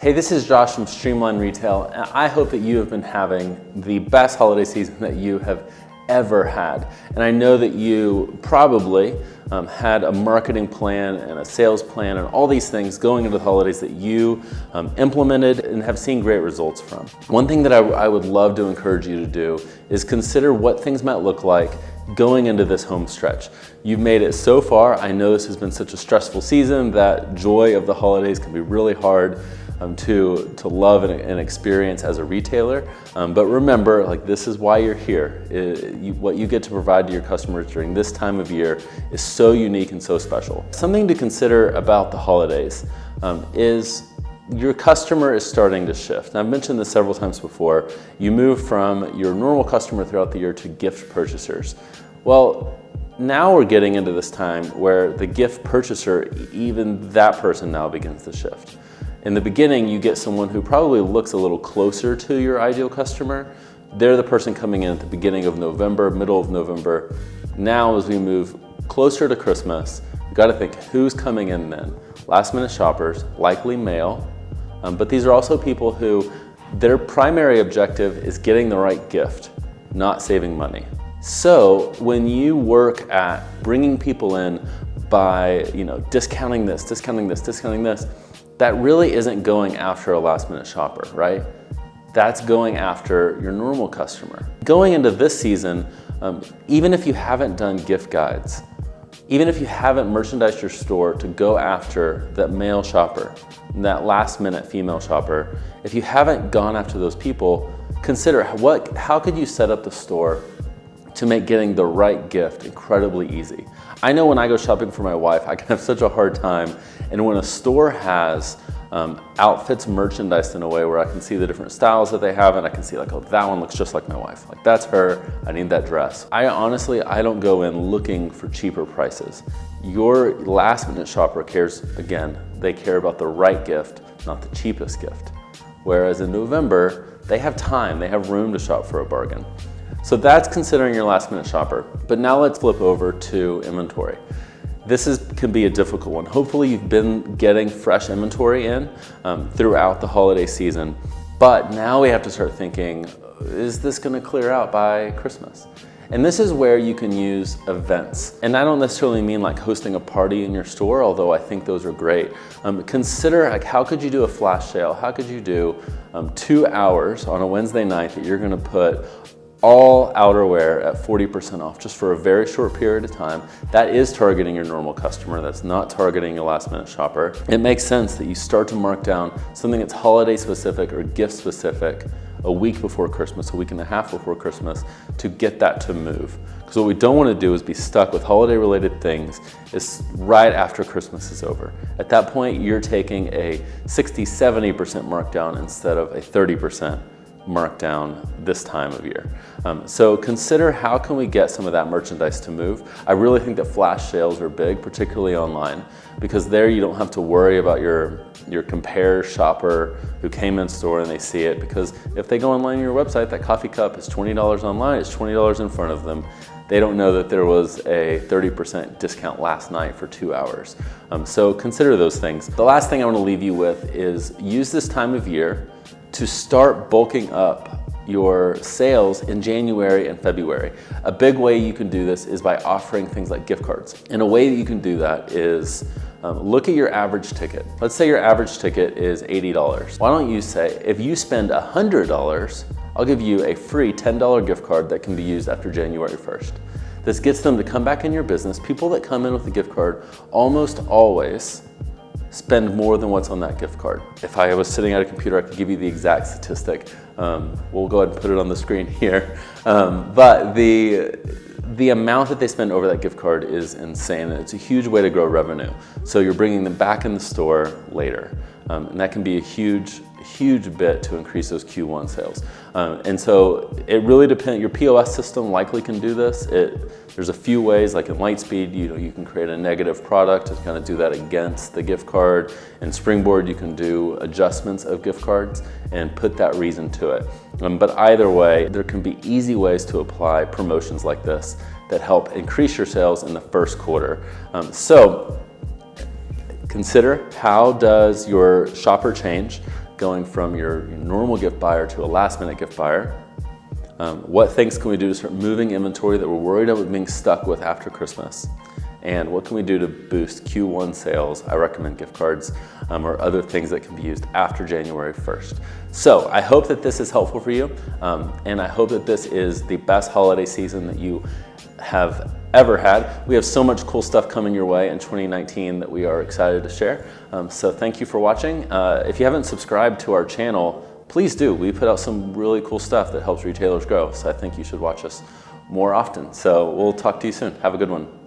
Hey, this is Josh from Streamline Retail, and I hope that you have been having the best holiday season that you have ever had. And I know that you probably had a marketing plan and a sales plan and all these things going into the holidays that you implemented and have seen great results from. One thing that I would love to encourage you to do is consider what things might look like going into this home stretch. You've made it so far. I know this has been such a stressful season that joy of the holidays can be really hard to love and experience as a retailer. But remember, like, this is why you're here. What you get to provide to your customers during this time of year is so unique and so special. Something to consider about the holidays is your customer is starting to shift. And I've mentioned this several times before. You move from your normal customer throughout the year to gift purchasers. Well, now we're getting into this time where the gift purchaser, even that person now begins to shift. In the beginning, you get someone who probably looks a little closer to your ideal customer. They're the person coming in at the beginning of November, middle of November. Now, as we move closer to Christmas, you gotta think, who's coming in then? Last minute shoppers, likely male, but these are also people who their primary objective is getting the right gift, not saving money. So when you work at bringing people in by discounting this, that really isn't going after a last minute shopper, right? That's going after your normal customer. Going into this season, even if you haven't done gift guides, even if you haven't merchandised your store to go after that male shopper, that last minute female shopper, if you haven't gone after those people, consider how could you set up the store to make getting the right gift incredibly easy. I know when I go shopping for my wife, I can have such a hard time, and when a store has outfits merchandised in a way where I can see the different styles that they have, and I can see like, oh, that one looks just like my wife. Like, that's her, I need that dress. I don't go in looking for cheaper prices. Your last minute shopper cares, again, they care about the right gift, not the cheapest gift. Whereas in November, they have time, they have room to shop for a bargain. So that's considering your last minute shopper. But now let's flip over to inventory. This can be a difficult one. Hopefully you've been getting fresh inventory in throughout the holiday season, but now we have to start thinking, is this gonna clear out by Christmas? And this is where you can use events. And I don't necessarily mean like hosting a party in your store, although I think those are great. Consider, like, how could you do a flash sale? How could you do 2 hours on a Wednesday night that you're gonna put all outerwear at 40% off just for a very short period of time? That is targeting your normal customer. That's not targeting your last minute shopper. It makes sense that you start to mark down something that's holiday specific or gift specific a week before Christmas, a week and a half before Christmas, to get that to move. Because what we don't want to do is be stuck with holiday related things right after Christmas is over. At that point, you're taking a 60-70% markdown instead of a 30% markdown this time of year. So consider, how can we get some of that merchandise to move? I really think that flash sales are big, particularly online, because there you don't have to worry about your compare shopper who came in store and they see it, because if they go online on your website, that coffee cup is $20 online, it's $20 in front of them. They don't know that there was a 30% discount last night for 2 hours. So consider those things. The last thing I want to leave you with is use this time of year to start bulking up your sales in January and February. A big way you can do this is by offering things like gift cards. And a way that you can do that is look at your average ticket. Let's say your average ticket is $80. Why don't you say, if you spend $100, I'll give you a free $10 gift card that can be used after January 1st. This gets them to come back in your business. People that come in with a gift card almost always spend more than what's on that gift card. If I was sitting at a computer, I could give you the exact statistic. We'll go ahead and put it on the screen here. But the amount that they spend over that gift card is insane, and it's a huge way to grow revenue. So you're bringing them back in the store later. And that can be a huge bit to increase those Q1 sales. And so it really depends. Your POS system likely can do this. There's a few ways, like in Lightspeed, you can create a negative product to kind of do that against the gift card. In Springboard, you can do adjustments of gift cards and put that reason to it. But either way, there can be easy ways to apply promotions like this that help increase your sales in the first quarter. So consider, how does your shopper change? going from your normal gift buyer to a last minute gift buyer? What things can we do to start moving inventory that we're worried about being stuck with after Christmas? And what can we do to boost Q1 sales? I recommend gift cards or other things that can be used after January 1st. So I hope that this is helpful for you. And I hope that this is the best holiday season that you have ever had. We have so much cool stuff coming your way in 2019 that we are excited to share. So thank you for watching. If you haven't subscribed to our channel, please do. We put out some really cool stuff that helps retailers grow. So I think you should watch us more often. So we'll talk to you soon. Have a good one.